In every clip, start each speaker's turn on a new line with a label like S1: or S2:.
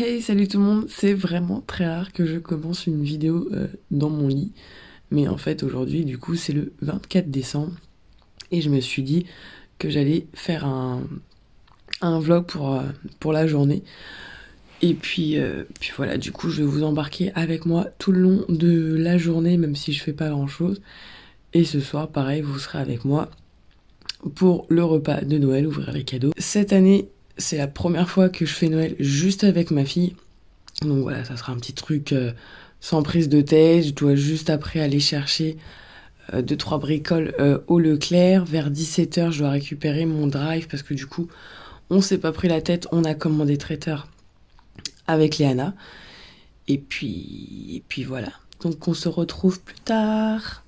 S1: Hey, salut tout le monde, c'est vraiment très rare que je commence une vidéo dans mon lit. Mais en fait aujourd'hui du coup c'est le 24 décembre et je me suis dit que j'allais faire un vlog pour la journée. Et puis voilà, du coup je vais vous embarquer avec moi tout le long de la journée même si je fais pas grand chose. Et ce soir pareil vous serez avec moi pour le repas de Noël, ouvrir les cadeaux. Cette année c'est la première fois que je fais Noël juste avec ma fille. Donc voilà, ça sera un petit truc sans prise de tête. Je dois juste après aller chercher 2-3 bricoles au Leclerc. Vers 17h, je dois récupérer mon drive parce que du coup, on s'est pas pris la tête. On a commandé traiteur avec Léana. Et puis voilà. Donc on se retrouve plus tard.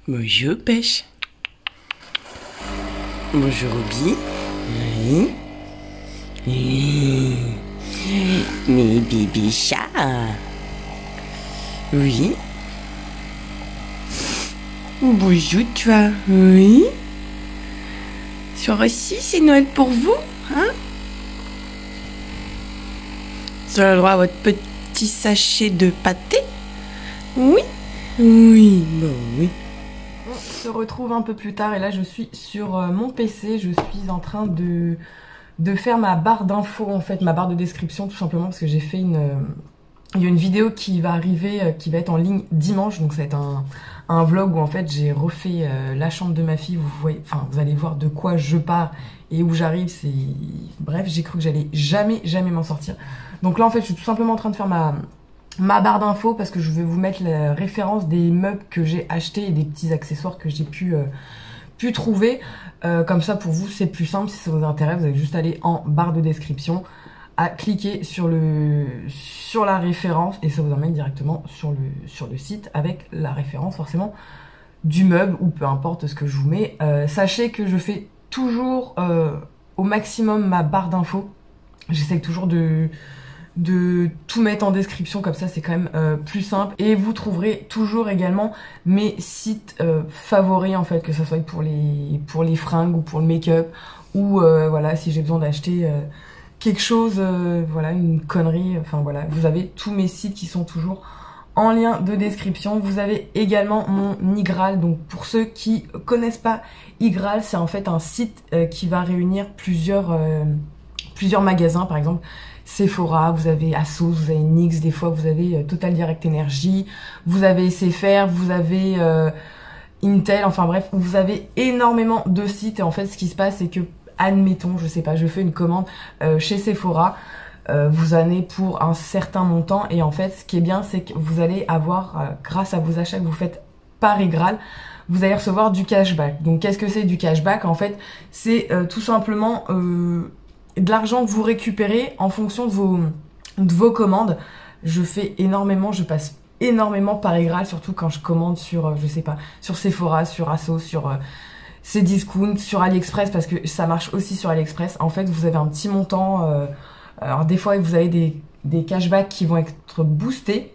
S1: Bonjour Pêche. Bonjour Ruby. Oui. Oui. Mes bébés chats. Oui. Bonjour toi. Oui. Soir aussi c'est Noël pour vous, hein? Vous avez le droit à votre petit sachet de pâté? Oui. Oui, bon oui. On se retrouve un peu plus tard et là je suis sur mon PC, je suis en train de faire ma barre d'infos en fait, ma barre de description tout simplement parce que j'ai fait il y a une vidéo qui va arriver, qui va être en ligne dimanche, donc ça va être un vlog où en fait j'ai refait la chambre de ma fille, vous voyez, enfin vous allez voir de quoi je pars et où j'arrive, c'est... Bref, j'ai cru que j'allais jamais m'en sortir. Donc là en fait je suis tout simplement en train de faire ma barre d'infos parce que je vais vous mettre la référence des meubles que j'ai achetés et des petits accessoires que j'ai pu trouver. Comme ça pour vous c'est plus simple, si ça vous intéresse vous allez juste aller en barre de description, à cliquer sur la référence et ça vous emmène directement sur le site avec la référence forcément du meuble ou peu importe ce que je vous mets. Sachez que je fais toujours au maximum ma barre d'infos. J'essaie toujours de tout mettre en description, comme ça c'est quand même plus simple, et vous trouverez toujours également mes sites favoris en fait, que ce soit pour les fringues ou pour le make-up ou voilà, si j'ai besoin d'acheter quelque chose, voilà, une connerie, enfin voilà, vous avez tous mes sites qui sont toujours en lien de description. Vous avez également mon Igral, donc pour ceux qui connaissent pas Igral, c'est en fait un site qui va réunir plusieurs magasins, par exemple Sephora, vous avez Asos, vous avez NYX, des fois vous avez Total Direct Energy, vous avez SFR, vous avez Intel, enfin bref, vous avez énormément de sites et en fait ce qui se passe c'est que, admettons, je sais pas, je fais une commande chez Sephora, vous en avez pour un certain montant et en fait ce qui est bien c'est que vous allez avoir, grâce à vos achats que vous faites par Igral, vous allez recevoir du cashback. Donc qu'est-ce que c'est du cashback? En fait c'est tout simplement de l'argent que vous récupérez en fonction de vos commandes. Je fais énormément, je passe énormément par Igral, surtout quand je commande sur, je sais pas, sur Sephora, sur Asos, sur Cdiscount, sur AliExpress, parce que ça marche aussi sur AliExpress. En fait, vous avez un petit montant, alors des fois vous avez des cashbacks qui vont être boostés.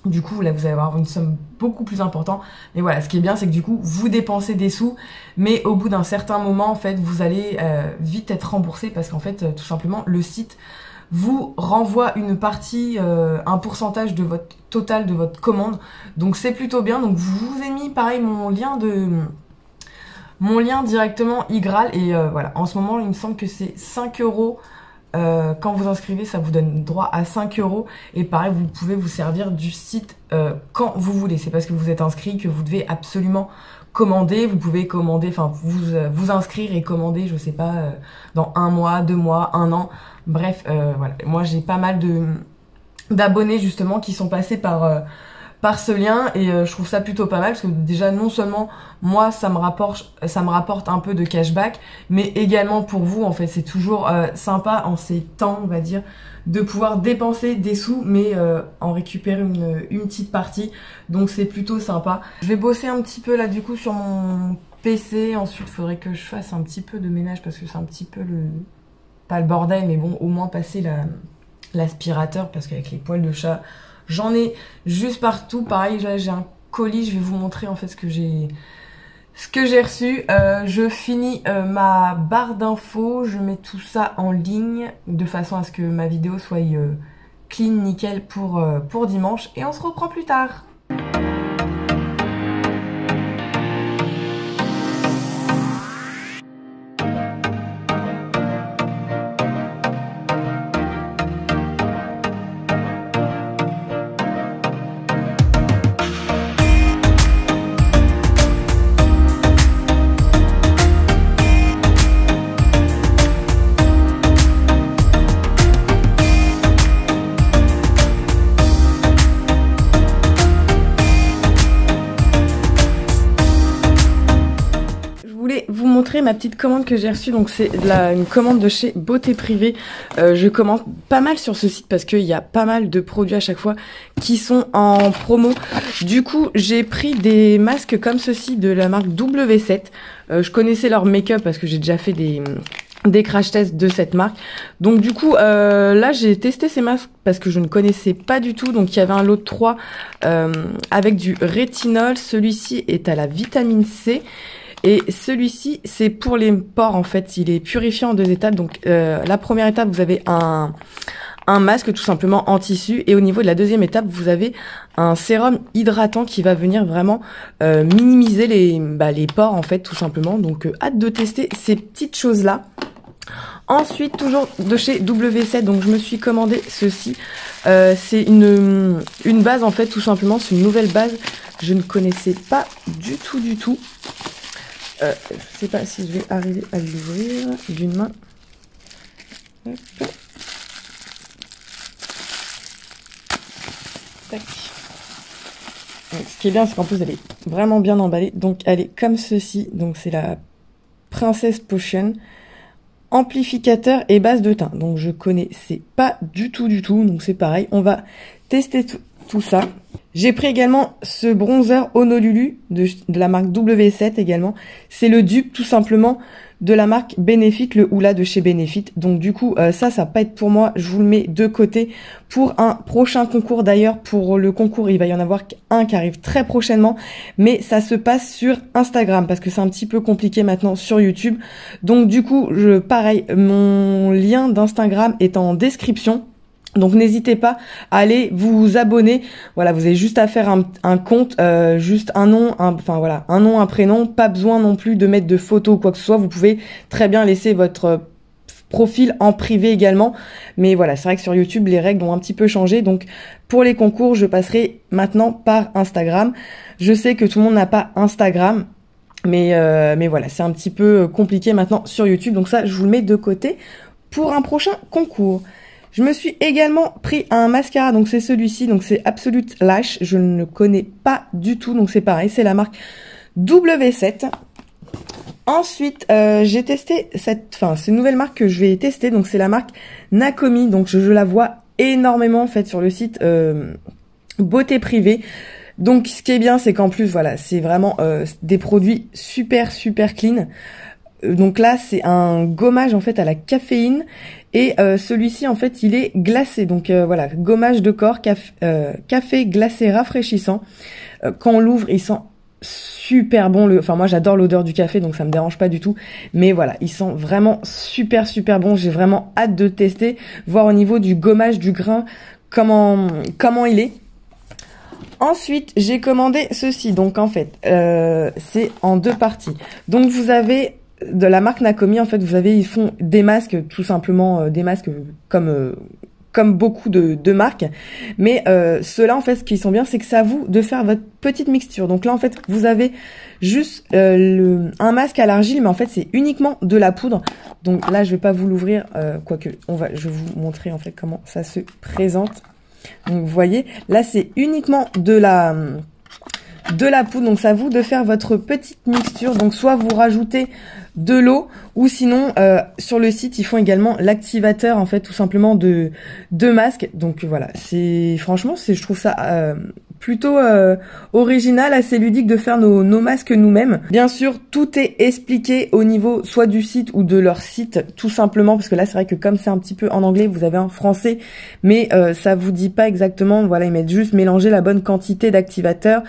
S1: Du coup, là, vous allez avoir une somme beaucoup plus importante. Mais voilà, ce qui est bien, c'est que du coup, vous dépensez des sous, mais au bout d'un certain moment, en fait, vous allez vite être remboursé parce qu'en fait, tout simplement, le site vous renvoie une partie, un pourcentage de votre total de votre commande. Donc, c'est plutôt bien. Donc, je vous ai mis, pareil, mon lien directement Igral. Et voilà, en ce moment, il me semble que c'est 5 €. Quand vous inscrivez, ça vous donne droit à 5 €. Et pareil, vous pouvez vous servir du site quand vous voulez. C'est parce que vous êtes inscrit que vous devez absolument commander. Vous pouvez commander, enfin vous inscrire et commander, je sais pas, dans 1 mois, 2 mois, 1 an. Bref, voilà. Moi, j'ai pas mal d'abonnés justement qui sont passés par par ce lien et je trouve ça plutôt pas mal parce que déjà non seulement moi ça me rapporte un peu de cashback, mais également pour vous en fait c'est toujours sympa en ces temps on va dire de pouvoir dépenser des sous mais en récupérer une petite partie, donc c'est plutôt sympa. Je vais bosser un petit peu là du coup sur mon PC, ensuite faudrait que je fasse un petit peu de ménage parce que c'est un petit peu pas le bordel mais bon au moins passer l'aspirateur parce qu'avec les poils de chat j'en ai juste partout. Pareil là j'ai un colis, je vais vous montrer en fait ce que j'ai reçu. Je finis ma barre d'infos, je mets tout ça en ligne de façon à ce que ma vidéo soit clean, nickel pour dimanche et on se reprend plus tard. Vous montrer ma petite commande que j'ai reçue, donc c'est une commande de chez Beauté Privée. Je commande pas mal sur ce site parce qu'il y a pas mal de produits à chaque fois qui sont en promo. Du coup j'ai pris des masques comme ceci de la marque W7. Je connaissais leur make-up parce que j'ai déjà fait des crash tests de cette marque. Donc du coup là j'ai testé ces masques parce que je ne connaissais pas du tout. Donc il y avait un lot de 3 avec du rétinol. Celui-ci est à la vitamine C. Et celui-ci, c'est pour les pores en fait, il est purifié en 2 étapes. Donc la première étape, vous avez un masque tout simplement en tissu. Et au niveau de la deuxième étape, vous avez un sérum hydratant qui va venir vraiment minimiser les pores en fait tout simplement. Donc hâte de tester ces petites choses-là. Ensuite, toujours de chez W7, donc je me suis commandé ceci. C'est une base en fait tout simplement, c'est une nouvelle base. Je ne connaissais pas du tout. Je sais pas si je vais arriver à l'ouvrir d'une main. Hop. Tac. Donc, ce qui est bien, c'est qu'en plus elle est vraiment bien emballée. Donc elle est comme ceci. Donc c'est la Princess Potion. Amplificateur et base de teint. Donc je connaissais pas du tout. Donc c'est pareil. On va tester tout ça. J'ai pris également ce bronzer Honolulu de la marque W7 également. C'est le dupe tout simplement de la marque Benefit, le Hoola de chez Benefit. Donc du coup ça va pas être pour moi, je vous le mets de côté pour un prochain concours. D'ailleurs pour le concours il va y en avoir un qui arrive très prochainement, mais ça se passe sur Instagram parce que c'est un petit peu compliqué maintenant sur YouTube. Donc du coup pareil, mon lien d'Instagram est en description. Donc n'hésitez pas à aller vous abonner. Voilà, vous avez juste à faire un compte, juste un nom, un nom, un prénom. Pas besoin non plus de mettre de photos ou quoi que ce soit. Vous pouvez très bien laisser votre profil en privé également. Mais voilà, c'est vrai que sur YouTube, les règles ont un petit peu changé. Donc pour les concours, je passerai maintenant par Instagram. Je sais que tout le monde n'a pas Instagram. Mais voilà, c'est un petit peu compliqué maintenant sur YouTube. Donc ça, je vous le mets de côté pour un prochain concours. Je me suis également pris un mascara, donc c'est celui-ci, donc c'est Absolute Lash, je ne le connais pas du tout, donc c'est pareil, c'est la marque W7. Ensuite, j'ai testé c'est une nouvelle marque que je vais tester, donc c'est la marque Nakomi, donc je la vois énormément en fait sur le site Beauté Privée. Donc ce qui est bien, c'est qu'en plus, voilà, c'est vraiment des produits super clean. Donc là, c'est un gommage en fait à la caféine et celui-ci en fait il est glacé. Donc voilà, gommage de corps, café glacé rafraîchissant. Quand on l'ouvre, il sent super bon. Enfin moi j'adore l'odeur du café donc ça me dérange pas du tout. Mais voilà, il sent vraiment super bon. J'ai vraiment hâte de tester, voir au niveau du gommage du grain comment il est. Ensuite, j'ai commandé ceci. Donc en fait, c'est en 2 parties. Donc vous avez de la marque Nakomi, en fait, ils font des masques, tout simplement, des masques comme beaucoup de marques. Mais ceux-là, en fait, ce qui sont bien, c'est que c'est à vous de faire votre petite mixture. Donc là, en fait, vous avez juste un masque à l'argile, mais en fait, c'est uniquement de la poudre. Donc là, je vais pas vous l'ouvrir, quoique, je vais vous montrer, en fait, comment ça se présente.
S2: Donc vous voyez, là c'est uniquement de la poudre, donc c'est à vous de faire votre petite mixture. Donc soit vous rajoutez de l'eau, ou sinon sur le site ils font également l'activateur en fait tout simplement de masques. Donc voilà, c'est franchement je trouve ça plutôt original, assez ludique de faire nos masques nous-mêmes. Bien sûr, tout est expliqué au niveau soit du site ou de leur site, tout simplement, parce que là c'est vrai que comme c'est un petit peu en anglais, vous avez un français, mais ça vous dit pas exactement, voilà, ils mettent juste mélanger la bonne quantité d'activateur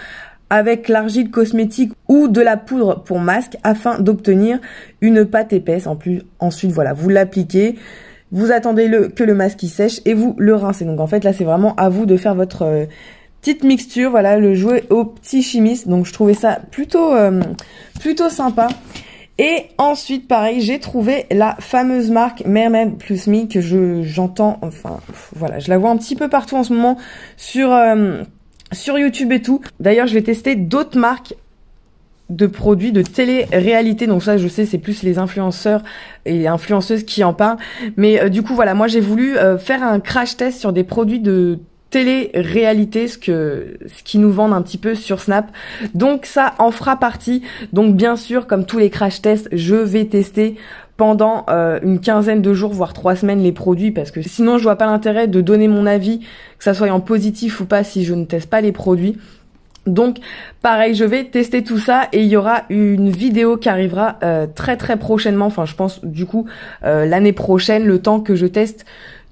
S2: avec l'argile cosmétique ou de la poudre pour masque afin d'obtenir une pâte épaisse. Ensuite, voilà, vous l'appliquez, vous attendez que le masque il sèche et vous le rincez. Donc en fait là c'est vraiment à vous de faire votre petite mixture, voilà, le jouer au petit chimiste. Donc je trouvais ça plutôt sympa. Et ensuite pareil, j'ai trouvé la fameuse marque Mermaid Plus Me que j'entends, enfin voilà, je la vois un petit peu partout en ce moment sur YouTube et tout. D'ailleurs, je vais tester d'autres marques de produits de télé-réalité. Donc ça, je sais, c'est plus les influenceurs et influenceuses qui en parlent. Mais du coup, voilà, moi, j'ai voulu faire un crash test sur des produits de télé-réalité, ce qu'ils nous vendent un petit peu sur Snap. Donc ça en fera partie. Donc bien sûr, comme tous les crash tests, je vais tester pendant une quinzaine de jours, voire 3 semaines les produits, parce que sinon je vois pas l'intérêt de donner mon avis, que ça soit en positif ou pas, si je ne teste pas les produits. Donc pareil, je vais tester tout ça et il y aura une vidéo qui arrivera très très prochainement, enfin je pense du coup l'année prochaine, le temps que je teste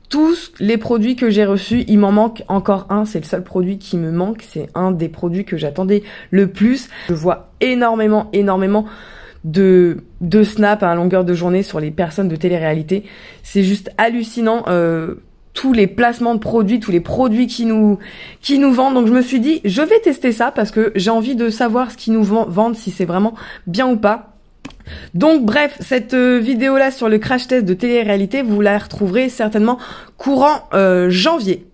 S2: tous les produits que j'ai reçus. Il m'en manque encore un, c'est le seul produit qui me manque, c'est un des produits que j'attendais le plus. Je vois énormément de snap à longueur de journée sur les personnes de télé-réalité. C'est juste hallucinant, tous les placements de produits, tous les produits qui nous vendent. Donc je me suis dit, je vais tester ça parce que j'ai envie de savoir ce qu'ils nous vendent, si c'est vraiment bien ou pas. Donc bref, cette vidéo là sur le crash test de télé-réalité, vous la retrouverez certainement courant janvier.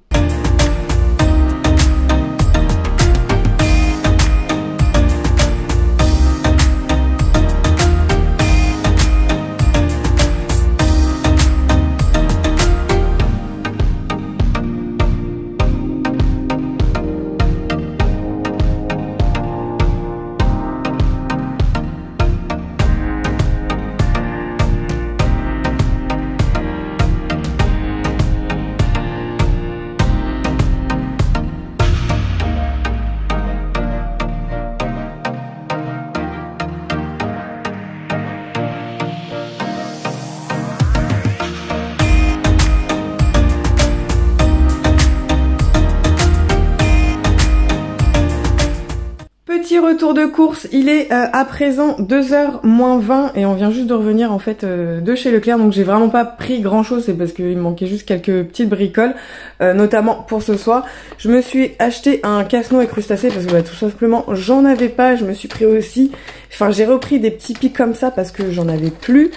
S2: Retour de course, il est à présent 2h moins 20 et on vient juste de revenir en fait de chez Leclerc, donc j'ai vraiment pas pris grand chose, c'est parce qu'il me manquait juste quelques petites bricoles, notamment pour ce soir. Je me suis acheté un casse-noix et crustacés parce que bah, tout simplement j'en avais pas. Je me suis pris aussi, enfin j'ai repris des petits pics comme ça parce que j'en avais plus.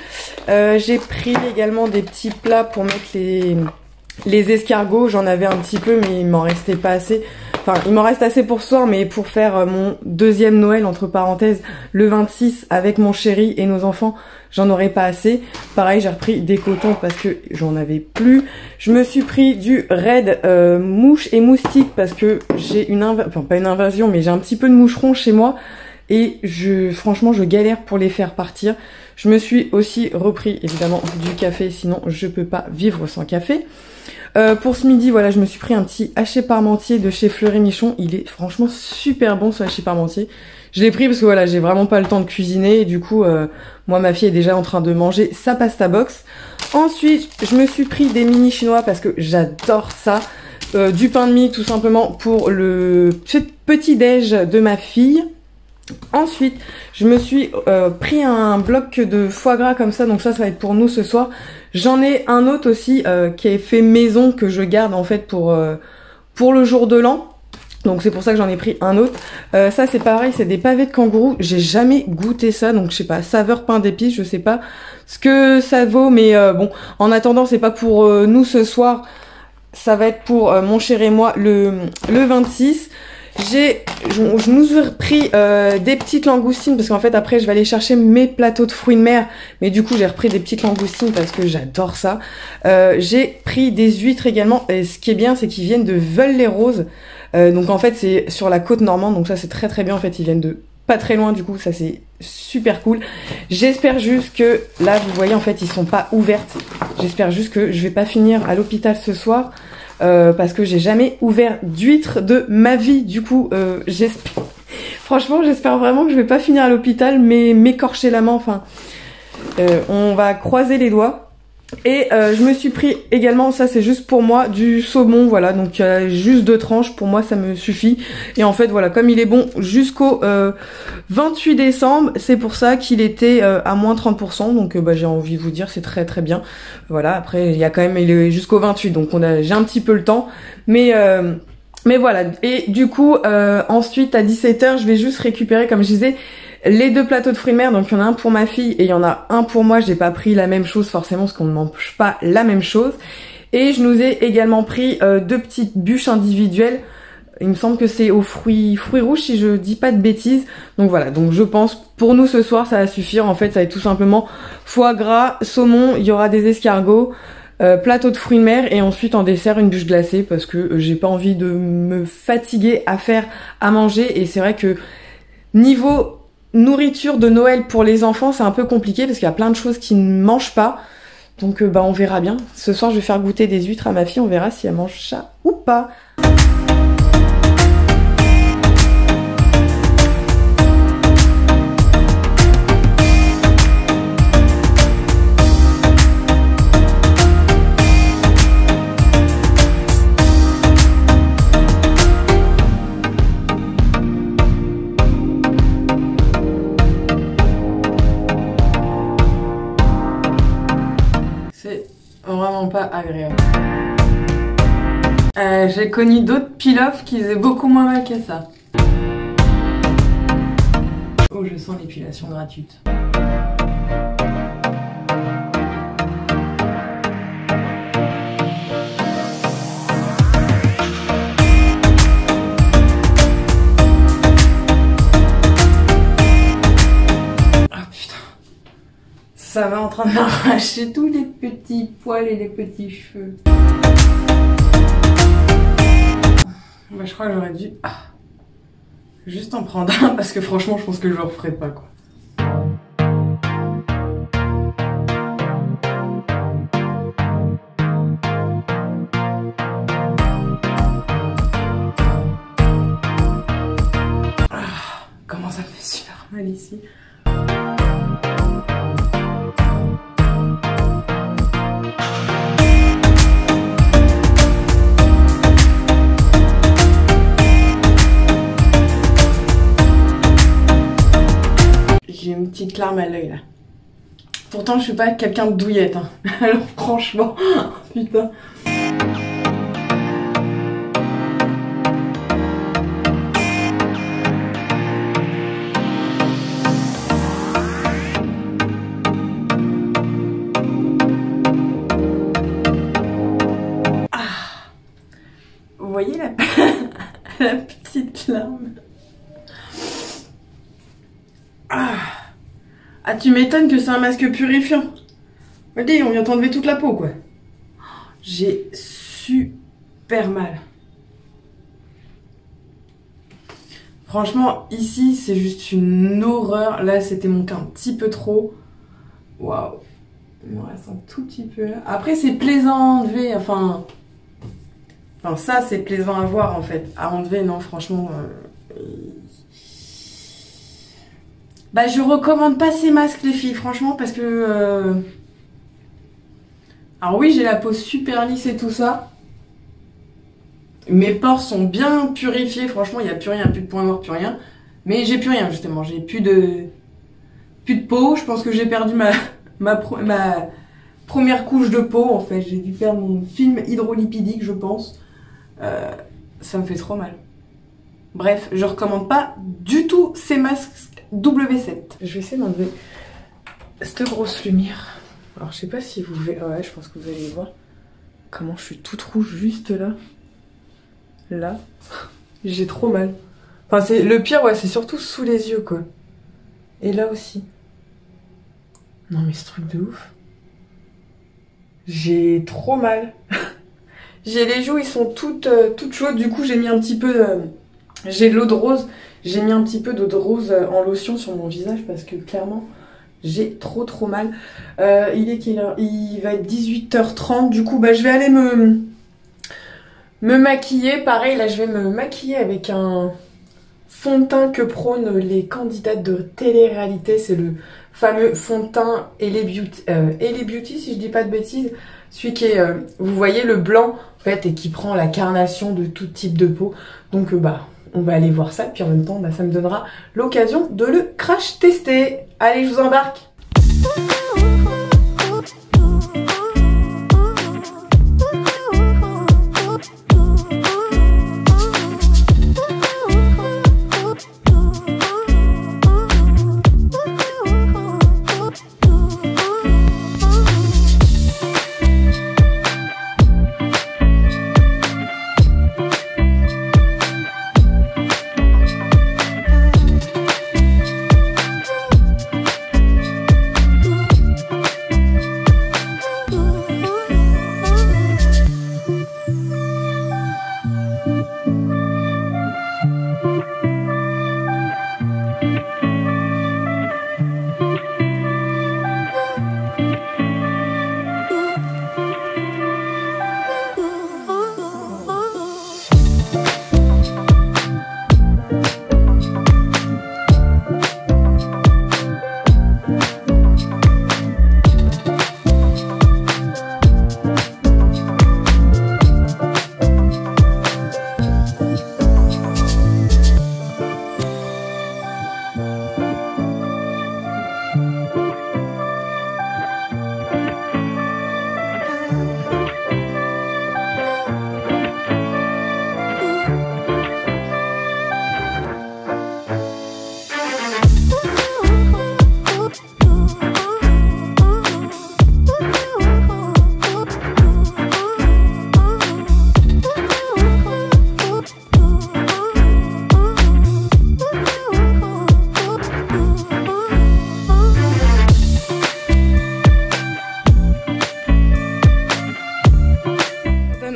S2: J'ai pris également des petits plats pour mettre les escargots, j'en avais un petit peu mais il m'en restait pas assez. Enfin, il m'en reste assez pour ce soir, mais pour faire mon deuxième Noël, entre parenthèses, le 26, avec mon chéri et nos enfants, j'en aurais pas assez. Pareil, j'ai repris des cotons parce que j'en avais plus. Je me suis pris du Raid mouche et moustique parce que j'ai enfin pas une invasion, mais j'ai un petit peu de moucherons chez moi. Et franchement, je galère pour les faire partir. Je me suis aussi repris, évidemment, du café, sinon je peux pas vivre sans café. Pour ce midi, voilà, je me suis pris un petit hachis parmentier de chez Fleury Michon. Il est franchement super bon ce hachis parmentier. Je l'ai pris parce que voilà, j'ai vraiment pas le temps de cuisiner et du coup, moi ma fille est déjà en train de manger sa pasta box. Ensuite, je me suis pris des mini chinois parce que j'adore ça. Du pain de mie tout simplement pour le petit déj de ma fille. Ensuite, je me suis pris un bloc de foie gras comme ça, donc ça va être pour nous ce soir. J'en ai un autre aussi qui est fait maison que je garde en fait pour le jour de l'an. Donc c'est pour ça que j'en ai pris un autre. Ça c'est pareil, c'est des pavés de kangourou. J'ai jamais goûté ça, donc je sais pas, saveur pain d'épices, je sais pas ce que ça vaut, mais bon, en attendant c'est pas pour nous ce soir, ça va être pour mon chéri et moi le 26. Je nous ai repris des petites langoustines parce qu'en fait après je vais aller chercher mes plateaux de fruits de mer, mais du coup j'ai repris des petites langoustines parce que j'adore ça. J'ai pris des huîtres également, et ce qui est bien c'est qu'ils viennent de Veules-les-Roses, donc en fait c'est sur la côte normande, donc ça c'est très très bien, en fait ils viennent de pas très loin, du coup ça c'est super cool. J'espère juste que là vous voyez en fait ils sont pas ouvertes, j'espère juste que je vais pas finir à l'hôpital ce soir. Parce que j'ai jamais ouvert d'huîtres de ma vie, du coup franchement j'espère vraiment que je vais pas finir à l'hôpital mais m'écorcher la main, enfin on va croiser les doigts. Et je me suis pris également, ça c'est juste pour moi, du saumon, voilà, donc juste 2 tranches, pour moi ça me suffit. Et en fait voilà, comme il est bon jusqu'au 28 décembre, c'est pour ça qu'il était à moins 30%, donc j'ai envie de vous dire c'est très très bien. Voilà, après il y a quand même, il est jusqu'au 28, donc j'ai un petit peu le temps, mais voilà. Et du coup ensuite à 17h je vais juste récupérer, comme je disais, les 2 plateaux de fruits de mer, donc il y en a un pour ma fille et il y en a un pour moi. J'ai pas pris la même chose forcément parce qu'on ne mange pas la même chose. Et je nous ai également pris 2 petites bûches individuelles. Il me semble que c'est aux fruits rouges si je dis pas de bêtises. Donc voilà, donc je pense pour nous ce soir ça va suffire. En fait ça va être tout simplement foie gras, saumon, il y aura des escargots, plateau de fruits de mer et ensuite en dessert une bûche glacée parce que j'ai pas envie de me fatiguer à faire à manger. Et c'est vrai que niveau nourriture de Noël pour les enfants, c'est un peu compliqué parce qu'il y a plein de choses qu'ils ne mangent pas. Donc on verra bien. Ce soir, je vais faire goûter des huîtres à ma fille. On verra si elle mange ça ou pas. Vraiment pas agréable. J'ai connu d'autres peel-off qui faisaient beaucoup moins mal que ça. Oh, je sens l'épilation gratuite. Ça va en train de m'arracher tous les petits poils et les petits cheveux. Bah, je crois que j'aurais dû juste en prendre un parce que franchement je pense que je le referai pas quoi. Comment ça me fait super mal ici. J'ai une petite larme à l'œil là. Pourtant je suis pas quelqu'un de douillette hein. Alors franchement, putain. Vous voyez la, la petite larme. Ah, tu m'étonnes que c'est un masque purifiant. Regardez, on vient t'enlever toute la peau, quoi. J'ai super mal. Franchement, ici, c'est juste une horreur. Là, c'était mon cas un petit peu trop. Waouh. Il me reste un tout petit peu là. Après, c'est plaisant à enlever. Enfin, ça, c'est plaisant à voir, en fait. À enlever, non, franchement... Bah, je recommande pas ces masques, les filles, franchement, parce que... Alors oui, j'ai la peau super lisse et tout ça. Mes pores sont bien purifiés, franchement, il n'y a plus rien, plus de points noirs, plus rien. Mais j'ai plus rien, justement, j'ai plus de peau. Je pense que j'ai perdu ma première couche de peau, en fait. J'ai dû perdre mon film hydrolipidique, je pense. Ça me fait trop mal. Bref, je recommande pas du tout ces masques W7. Je vais essayer d'enlever cette grosse lumière. Alors je sais pas si vous verrez, ouais je pense que vous allez voir comment je suis toute rouge juste là. Là. J'ai trop mal. Enfin, c'est le pire, ouais, c'est surtout sous les yeux, quoi. Et là aussi. Non, mais ce truc de ouf. J'ai trop mal. J'ai les joues, ils sont toutes chaudes. Du coup, j'ai mis un petit peu... j'ai de l'eau de rose. J'ai mis un petit peu d'eau de rose en lotion sur mon visage parce que clairement, j'ai trop mal. Il est quelle heure? Il va être 18h30. Du coup, bah, je vais aller me maquiller. Pareil, là, je vais me maquiller avec un fond de teint que prônent les candidates de télé-réalité. C'est le fameux fond de teint Ellie Beauty, si je dis pas de bêtises. Celui qui est, vous voyez, le blanc, en fait, et qui prend la carnation de tout type de peau. Donc, bah, on va aller voir ça. Puis en même temps, bah, ça me donnera l'occasion de le crash tester. Allez, je vous embarque.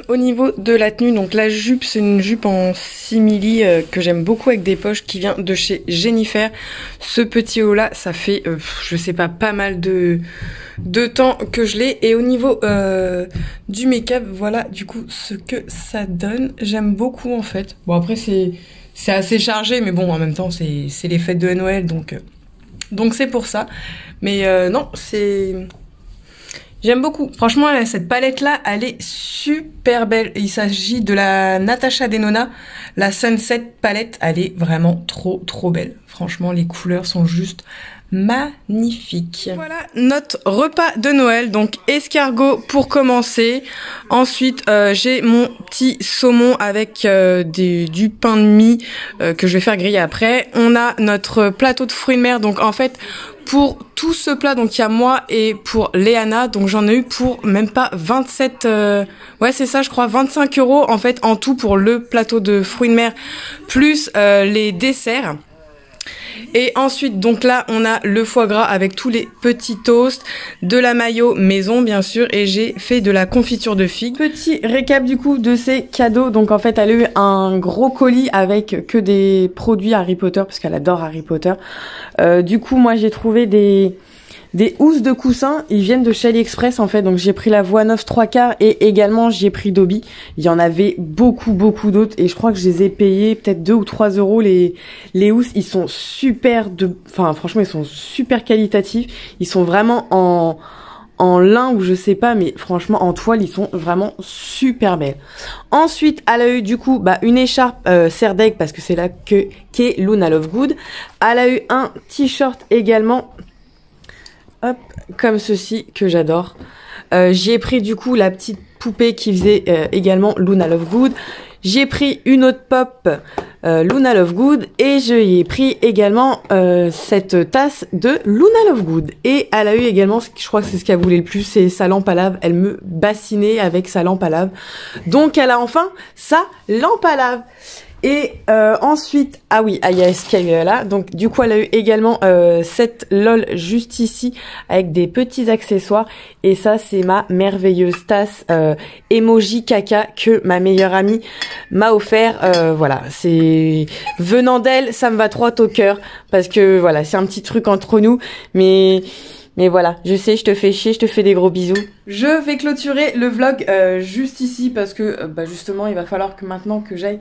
S2: Au niveau de la tenue, donc la jupe, c'est une jupe en simili que j'aime beaucoup avec des poches qui vient de chez Jennifer. Ce petit haut là, ça fait, je sais pas mal de temps que je l'ai. Et au niveau du make-up, voilà du coup ce que ça donne. J'aime beaucoup en fait. Bon après c'est assez chargé, mais bon en même temps c'est les fêtes de Noël, donc c'est pour ça. Mais non, c'est... J'aime beaucoup. Franchement, cette palette-là, elle est super belle. Il s'agit de la Natasha Denona, la Sunset palette. Elle est vraiment trop belle. Franchement, les couleurs sont juste magnifiques. Voilà notre repas de Noël. Donc, escargot pour commencer. Ensuite, j'ai mon petit saumon avec du pain de mie que je vais faire griller après. On a notre plateau de fruits de mer. Donc, en fait... Pour tout ce plat, donc il y a moi et pour Léana, donc j'en ai eu pour même pas 27, ouais c'est ça je crois, 25 € en fait en tout pour le plateau de fruits de mer, plus les desserts. Et ensuite, donc là, on a le foie gras avec tous les petits toasts, de la mayo maison, bien sûr, et j'ai fait de la confiture de figues. Petit récap du coup de ces cadeaux. Donc en fait, elle a eu un gros colis avec que des produits Harry Potter, parce qu'elle adore Harry Potter. Du coup, moi, j'ai trouvé des housses de coussins, ils viennent de chez AliExpress en fait, donc j'ai pris la voie 9 3/4 et également j'ai pris Dobby. Il y en avait beaucoup d'autres et je crois que je les ai payés peut-être 2 ou 3 € les housses. Ils sont enfin franchement ils sont super qualitatifs, ils sont vraiment en lin ou je sais pas, mais franchement en toile ils sont vraiment super belles. Ensuite elle a eu du coup une écharpe Serdeg parce que c'est là qu'est Luna Lovegood. Elle a eu un t-shirt également. Hop, comme ceci, que j'adore. J'y ai pris du coup la petite poupée qui faisait également Luna Lovegood. J'ai pris une autre pop Luna Lovegood et je y ai pris également cette tasse de Luna Lovegood. Et elle a eu également, je crois que c'est ce qu'elle voulait le plus, c'est sa lampe à lave. Elle me bassinait avec sa lampe à lave. Donc elle a enfin sa lampe à lave. Et ensuite, ah oui, il y a ce qu'il y a eu là. Donc du coup, elle a eu également cette LOL juste ici avec des petits accessoires. Et ça, c'est ma merveilleuse tasse emoji caca que ma meilleure amie m'a offert. Voilà, c'est venant d'elle, ça me va droit au cœur parce que voilà, c'est un petit truc entre nous, mais voilà, je sais, je te fais chier, je te fais des gros bisous. Je vais clôturer le vlog juste ici parce que justement, il va falloir que maintenant que j'aille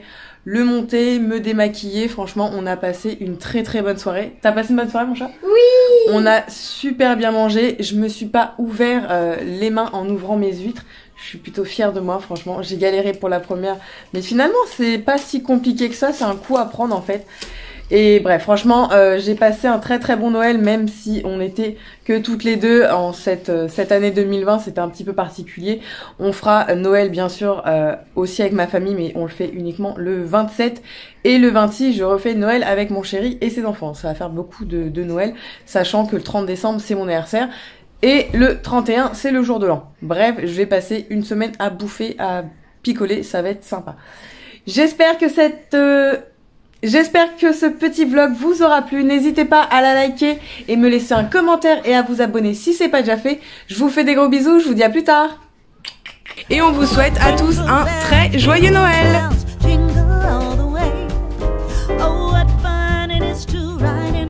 S2: le monter, me démaquiller. Franchement, on a passé une très très bonne soirée. T'as passé une bonne soirée, mon chat?
S3: Oui.
S2: On a super bien mangé. Je me suis pas ouvert les mains en ouvrant mes huîtres. Je suis plutôt fière de moi, franchement. J'ai galéré pour la première, mais finalement, c'est pas si compliqué que ça. C'est un coup à prendre en fait. Et bref, franchement, j'ai passé un très très bon Noël, même si on n'était que toutes les deux en cette année 2020, c'était un petit peu particulier. On fera Noël bien sûr aussi avec ma famille, mais on le fait uniquement le 27 et le 26. Je refais Noël avec mon chéri et ses enfants. Ça va faire beaucoup de Noël, sachant que le 30 décembre c'est mon anniversaire. Et le 31 c'est le jour de l'an. Bref, je vais passer une semaine à bouffer, à picoler, ça va être sympa. J'espère que ce petit vlog vous aura plu. N'hésitez pas à la liker et me laisser un commentaire et à vous abonner si c'est pas déjà fait. Je vous fais des gros bisous, je vous dis à plus tard. Et on vous souhaite à tous un très joyeux Noël.